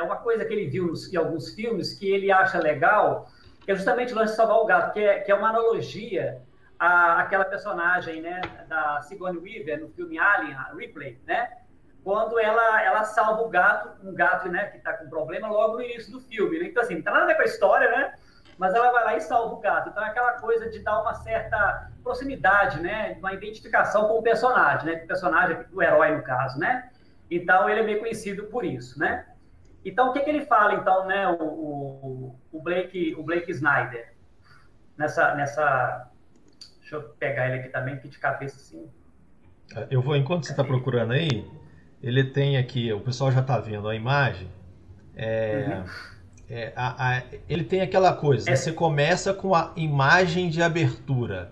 S2: uma coisa que ele viu em alguns filmes que ele acha legal, que é justamente o lance de salvar o gato, que é uma analogia àquela personagem, né, da Sigourney Weaver no filme Alien, a Ripley, né? Quando ela salva o gato, um gato, né, que está com problema logo no início do filme, né? Então, assim, não tem nada a ver com a história, né? Mas ela vai lá e salva o gato. Então, é aquela coisa de dar uma certa proximidade, né? Uma identificação com o personagem, né? O personagem, o herói, no caso, né? Então, ele é meio conhecido por isso, né? Então, o que ele fala, então, né? O Blake Snyder, nessa... Deixa eu pegar ele aqui também, que de cabeça, assim...
S1: Eu vou, enquanto você está procurando aí, ele tem aqui, o pessoal já está vendo a imagem, ele tem aquela coisa, você começa com a imagem de abertura,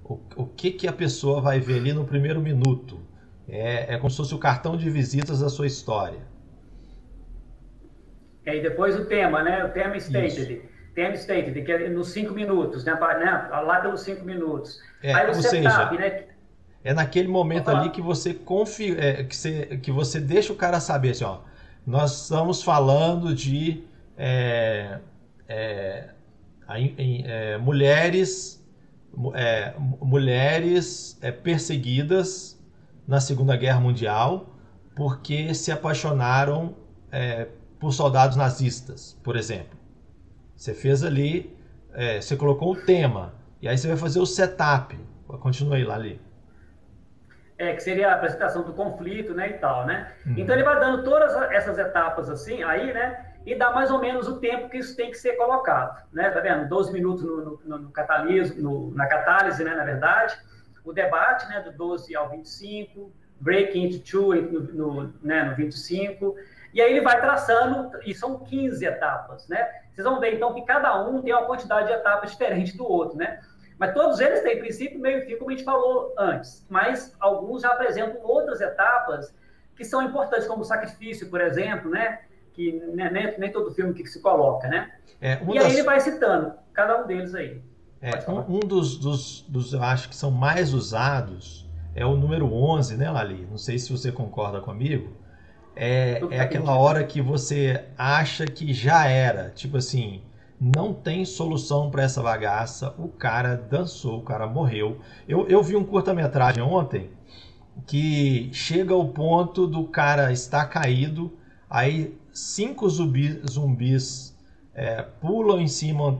S1: o que a pessoa vai ver ali no primeiro minuto, é como se fosse o cartão de visitas da sua história.
S2: E aí depois o tema, né, o tema stated, que é nos 5 minutos, né, lá pelos 5 minutos. Aí o setup, né?
S1: É naquele momento ali que você que você deixa o cara saber assim, ó, nós estamos falando de mulheres perseguidas na Segunda Guerra Mundial porque se apaixonaram por soldados nazistas, por exemplo. Você fez ali, você colocou o tema, e aí você vai fazer o setup. Continue lá ali.
S2: Que seria a apresentação do conflito, né, e tal, né? Então ele vai dando todas essas etapas assim, aí, né, e dá mais ou menos o tempo que isso tem que ser colocado, né? Tá vendo? 12 minutos no na catálise, né, na verdade, o debate, né, do 12 ao 25, break into two no 25, e aí ele vai traçando, e são 15 etapas, né? Vocês vão ver, então, que cada um tem uma quantidade de etapas diferente do outro, né? Mas todos eles têm princípio, meio e fim, como a gente falou antes. Mas alguns já apresentam outras etapas que são importantes, como o sacrifício, por exemplo, né? Que nem todo filme que se coloca, né? Aí ele vai citando cada um deles aí.
S1: Um dos eu acho que são mais usados é o número 11, né, Lali? Não sei se você concorda comigo. É aquela hora que você acha que já era. Tipo assim... Não tem solução para essa bagaça. O cara dançou, o cara morreu. Eu vi um curta-metragem ontem que chega ao ponto do cara estar caído, aí 5 zumbis pulam em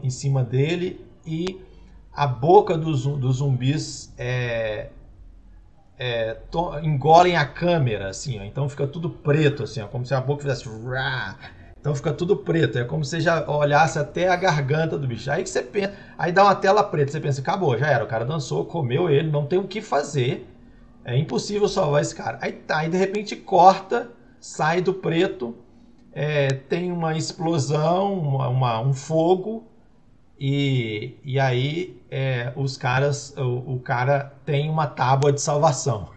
S1: cima dele e a boca dos zumbis engolem a câmera, assim, ó. Então fica tudo preto, assim, ó, como se a boca fizesse... Então fica tudo preto, é como se você já olhasse até a garganta do bicho. Aí que você pensa, aí dá uma tela preta, você pensa, acabou, já era, o cara dançou, comeu ele, não tem o que fazer, é impossível salvar esse cara. Aí de repente corta, sai do preto, tem uma explosão, um fogo, e aí o cara tem uma tábua de salvação.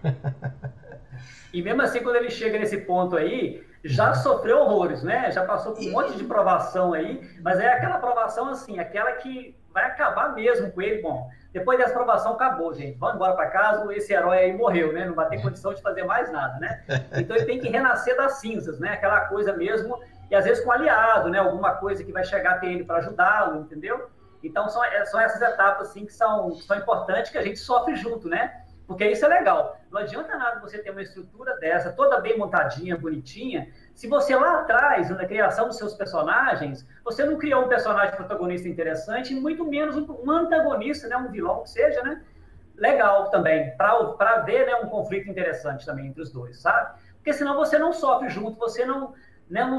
S2: E mesmo assim, quando ele chega nesse ponto aí, já sofreu horrores, né? Já passou por um monte de provação aí, mas é aquela provação assim, aquela que vai acabar mesmo com ele. Bom, depois dessa provação acabou, gente. Vamos embora para casa, esse herói aí morreu, né? Não vai ter condição de fazer mais nada, né? Então ele tem que renascer das cinzas, né? Aquela coisa mesmo, e às vezes com um aliado, né? Alguma coisa que vai chegar até ele para ajudá-lo, entendeu? Então são essas etapas assim que são importantes, que a gente sofre junto, né? Porque isso é legal. Não adianta nada você ter uma estrutura dessa, toda bem montadinha, bonitinha, se você lá atrás, na criação dos seus personagens, você não criou um personagem protagonista interessante, e muito menos um antagonista, né, um vilão que seja, né, legal também, para ver, né, um conflito interessante também entre os dois, sabe? Porque senão você não sofre junto, você não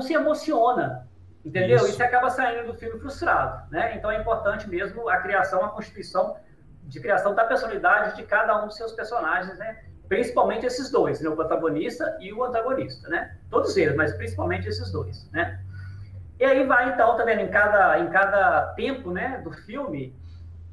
S2: se emociona, entendeu? Isso acaba saindo do filme frustrado, né? Então é importante mesmo a criação, a constituição de criação da personalidade de cada um dos seus personagens, né? Principalmente esses dois, né? O protagonista e o antagonista, né? Todos eles, mas principalmente esses dois, né? E aí vai, então, tá vendo, em cada tempo, né, do filme,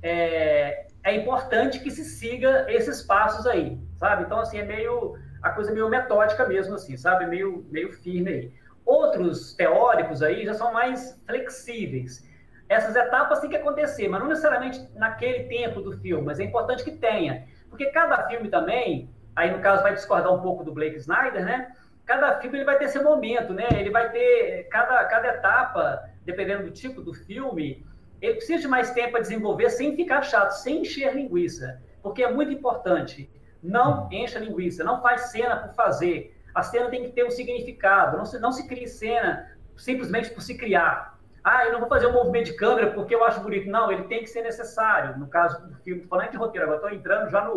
S2: é importante que se siga esses passos aí, sabe? Então, assim, é meio... a coisa meio metódica mesmo, assim, sabe? Meio firme aí. Outros teóricos aí já são mais flexíveis. Essas etapas têm que acontecer, mas não necessariamente naquele tempo do filme, mas é importante que tenha. Porque cada filme também, aí no caso vai discordar um pouco do Blake Snyder, né? Cada filme ele vai ter seu momento, né? Ele vai ter cada etapa, dependendo do tipo do filme, ele precisa de mais tempo para desenvolver sem ficar chato, sem encher linguiça. Porque é muito importante. Não encha linguiça, não faz cena por fazer. A cena tem que ter um significado. Não se cria cena simplesmente por se criar. Ah, eu não vou fazer um movimento de câmera porque eu acho bonito. Não, ele tem que ser necessário. No caso do filme, estou falando de roteiro, agora estou entrando já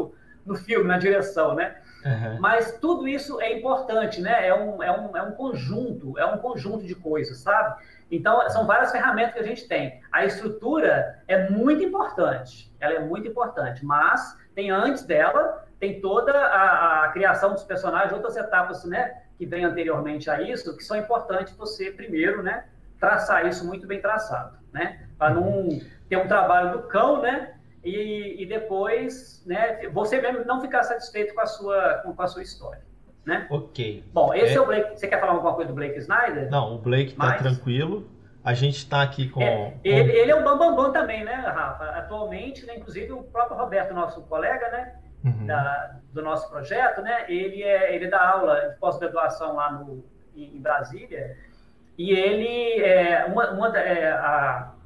S2: no filme, na direção, né? Uhum. Mas tudo isso é importante, né? É um conjunto de coisas, sabe? Então, são várias ferramentas que a gente tem. A estrutura é muito importante, ela é muito importante, mas tem antes dela, tem toda a criação dos personagens, outras etapas, né, que vem anteriormente a isso, que são importantes você, primeiro, né, traçar isso muito bem traçado, né? Para não ter um trabalho do cão, né? E depois, né, você mesmo não ficar satisfeito com a sua história, né?
S1: Ok.
S2: Bom, esse é o Blake. Você quer falar alguma coisa do Blake Snyder?
S1: Não, o Blake tá tranquilo. A gente está aqui com...
S2: Ele é um bambambam também, né, Rafa? Atualmente, né, inclusive o próprio Roberto, nosso colega, né, do nosso projeto, né, ele dá aula de pós-graduação lá em Brasília, e ele,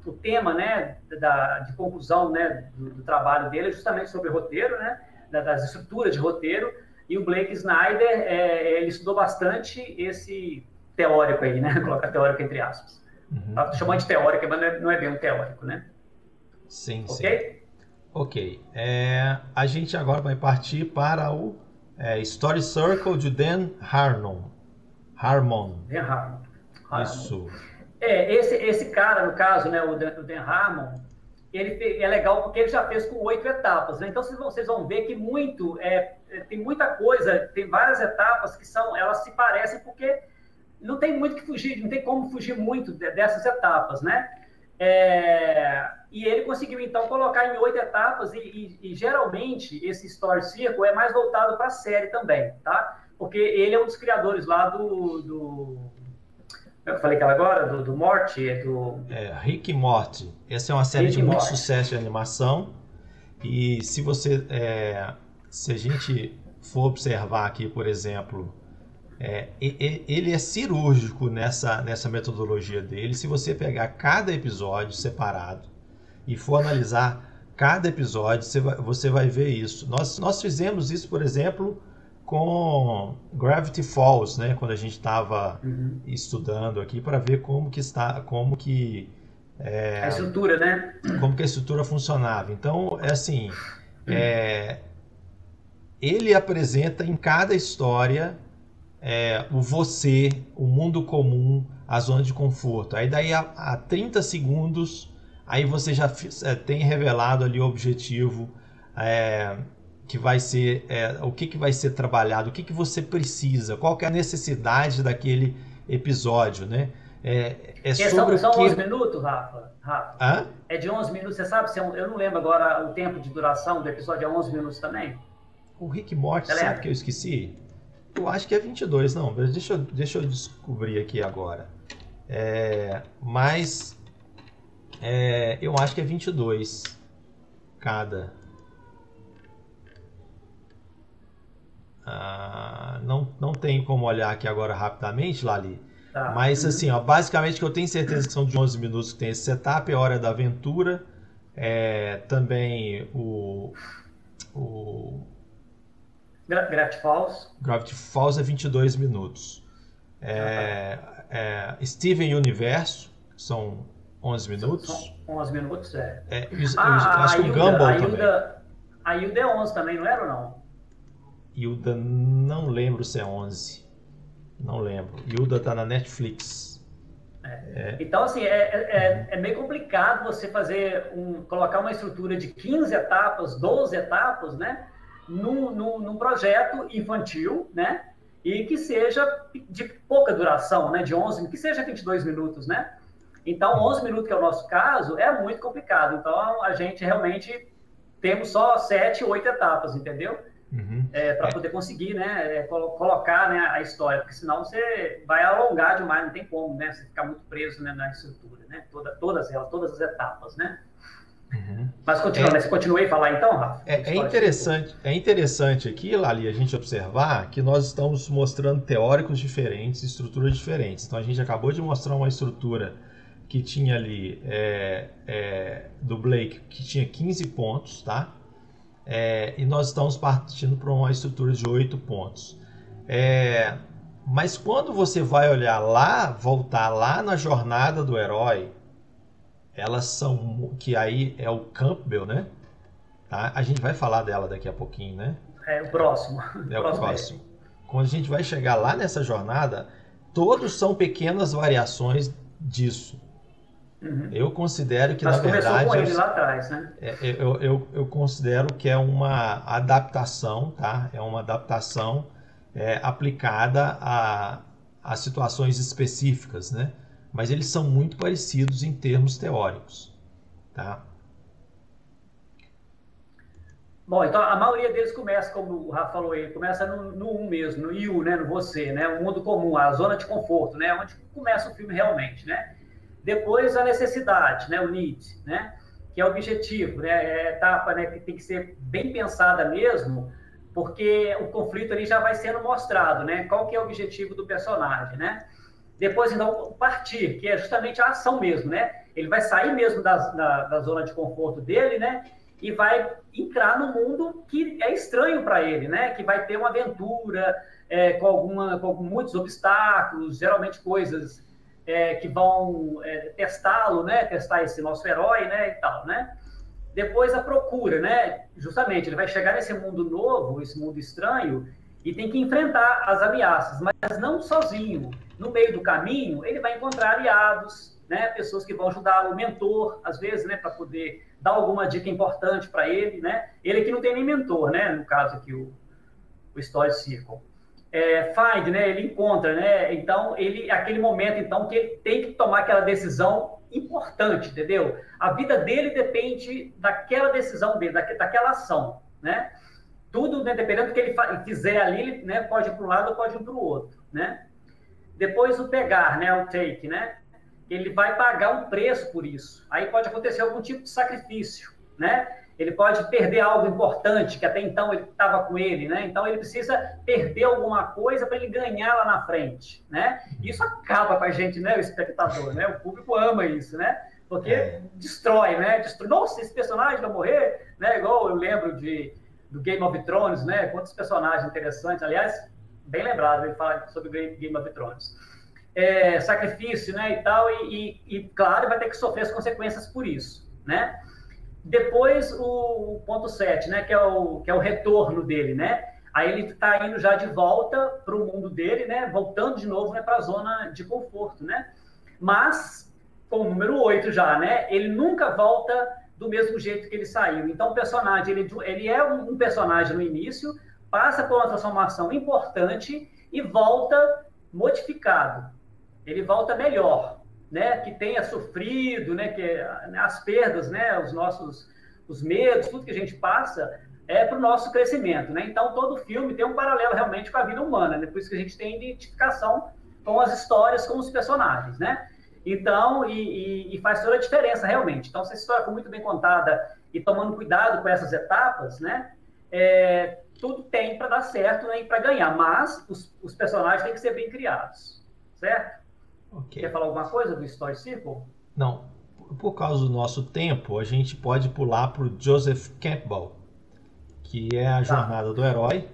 S2: o tema, né, de conclusão, né, do trabalho dele é justamente sobre roteiro, né, das estruturas de roteiro, e o Blake Snyder, ele estudou bastante esse teórico aí, né, colocar teórico entre aspas. Tá chamando de teórico, mas não é bem um teórico, né?
S1: Sim,
S2: okay?
S1: Sim. Ok. A gente agora vai partir para o Story Circle de Dan Harmon.
S2: Dan Harmon.
S1: Isso.
S2: Esse cara, no caso, né, o Dan Harmon, ele é legal porque ele já fez com 8 etapas, né? Então vocês vão ver que tem muita coisa, tem várias etapas que elas se parecem porque não tem muito que fugir, não tem como fugir muito dessas etapas, né? E ele conseguiu, então, colocar em 8 etapas e geralmente esse Story Circle é mais voltado para a série também, tá? Porque ele é um dos criadores lá eu falei que agora, do Morty,
S1: Rick e Morty. Essa é uma série de muito sucesso de animação e se a gente for observar aqui, por exemplo, ele é cirúrgico nessa metodologia dele. Se você pegar cada episódio separado e for analisar cada episódio, você vai ver isso. Nós fizemos isso, por exemplo, com Gravity Falls, né? Quando a gente estava estudando aqui para ver como que
S2: a estrutura, né?
S1: Como que a estrutura funcionava. Então, ele apresenta em cada história o você, o mundo comum, a zona de conforto. Aí daí a 30 segundos, aí você já tem revelado ali o objetivo, que vai ser, o que vai ser trabalhado, o que você precisa, qual que é a necessidade daquele episódio, né?
S2: São 11 minutos, Rafa?
S1: Hã?
S2: É de 11 minutos, você sabe? Eu não lembro agora o tempo de duração do episódio, é 11 minutos também?
S1: O Rick Morty, sabe que eu esqueci? Eu acho que é 22, não. Deixa eu descobrir aqui agora. Mas eu acho que é 22 cada. Não tenho como olhar aqui agora rapidamente, Lali. Tá. Mas assim, basicamente que eu tenho certeza que são de 11 minutos que tem esse setup, é a hora da aventura. Também o Gravity Falls é 22 minutos. Steven Universo, são 11 minutos.
S2: São 11 minutos,
S1: acho que o Gumball também.
S2: A Hilda é 11 também, não era ou não?
S1: Hilda, não lembro se é 11. Não lembro. Hilda tá na Netflix.
S2: Então, assim, é meio complicado você colocar uma estrutura de 15 etapas, 12 etapas, né? Num projeto infantil, né? E que seja de pouca duração, né? De 11, que seja 22 minutos, né? Então, 11 minutos, que é o nosso caso, é muito complicado. Então, a gente realmente temos só 7, 8 etapas, entendeu? para poder conseguir, né, colocar, né, a história, porque senão você vai alongar demais, não tem como, né, você ficar muito preso, né, na estrutura, né, todas elas, todas as etapas, né. Mas continuando, você continua aí a falar então, Rafa?
S1: É interessante aqui, Lali, a gente observar que nós estamos mostrando teóricos diferentes, estruturas diferentes. Então a gente acabou de mostrar uma estrutura que tinha ali do Blake, que tinha 15 pontos, tá? E nós estamos partindo para uma estrutura de 8 pontos. Mas quando você vai olhar lá, voltar lá na jornada do herói, elas são, que aí é o Campbell, né? Tá? A gente vai falar dela daqui a pouquinho, né?
S2: O próximo.
S1: O próximo. Quando a gente vai chegar lá nessa jornada, todos são pequenas variações disso. Eu considero que,
S2: mas
S1: na verdade,
S2: com ele lá atrás, né?
S1: Eu considero que é uma adaptação, tá? É uma adaptação aplicada a situações específicas, né? Mas eles são muito parecidos em termos teóricos, tá?
S2: Bom, então a maioria deles começa, como o Rafa falou aí, começa no um mesmo, no you, né, no você, né, o mundo comum, a zona de conforto, né, onde começa o filme realmente, né. Depois a necessidade, né, o need, né, que é o objetivo, né, é a etapa, né, que tem que ser bem pensada mesmo, porque o conflito ali já vai sendo mostrado, né, qual que é o objetivo do personagem, né. Depois, então, o partir, que é justamente a ação mesmo, né? Ele vai sair mesmo da zona de conforto dele, né? E vai entrar no mundo que é estranho para ele, né? Que vai ter uma aventura com muitos obstáculos, geralmente coisas que vão testá-lo, né? Testar esse nosso herói, né? E tal, né? Depois a procura, né? Justamente, ele vai chegar nesse mundo novo, esse mundo estranho, e tem que enfrentar as ameaças, mas não sozinho. No meio do caminho, ele vai encontrar aliados, né? Pessoas que vão ajudá-lo, mentor, às vezes, né? Para poder dar alguma dica importante para ele, né? Ele aqui não tem nem mentor, né? No caso aqui, o Story Circle. Find, né? Ele encontra, né? Então, aquele momento, então, que ele tem que tomar aquela decisão importante, entendeu? A vida dele depende daquela decisão dele, daquela ação, né? Tudo, né, dependendo do que ele fizer ali, ele, né, pode ir para um lado ou pode ir para o outro, né? Depois o pegar, né, o take, né? Ele vai pagar um preço por isso. Aí pode acontecer algum tipo de sacrifício, né? Ele pode perder algo importante, que até então ele estava com ele, né? Então ele precisa perder alguma coisa para ele ganhar lá na frente, né? Isso acaba com a gente, né, o espectador, né? O público ama isso, né? Porque destrói, né? Nossa, esse personagem vai morrer, né? Igual eu lembro do Game of Thrones, né? Quantos personagens interessantes, aliás, bem lembrado, ele fala sobre Game of Thrones. Sacrifício, né, e tal, e claro, vai ter que sofrer as consequências por isso, né? Depois o ponto 7, né, que é o retorno dele, né? Aí ele está indo já de volta para o mundo dele, né? Voltando de novo, né, para a zona de conforto, né? Mas, com o número 8 já, né? Ele nunca volta do mesmo jeito que ele saiu. Então, o personagem, ele é um personagem no início, passa por uma transformação importante e volta modificado. Ele volta melhor, né? Que tenha sofrido, né? Que as perdas, né? Os medos, tudo que a gente passa para o nosso crescimento, né? Então, todo filme tem um paralelo realmente com a vida humana, né? Por isso que a gente tem identificação com as histórias, com os personagens, né? Então, e faz toda a diferença, realmente. Então, se a história for muito bem contada e tomando cuidado com essas etapas, né? Tudo tem para dar certo, né, e para ganhar. Mas os personagens têm que ser bem criados, certo?
S1: Okay.
S2: Quer falar alguma coisa do Story Circle?
S1: Não. Por causa do nosso tempo, a gente pode pular para o Joseph Campbell, que é a jornada do herói.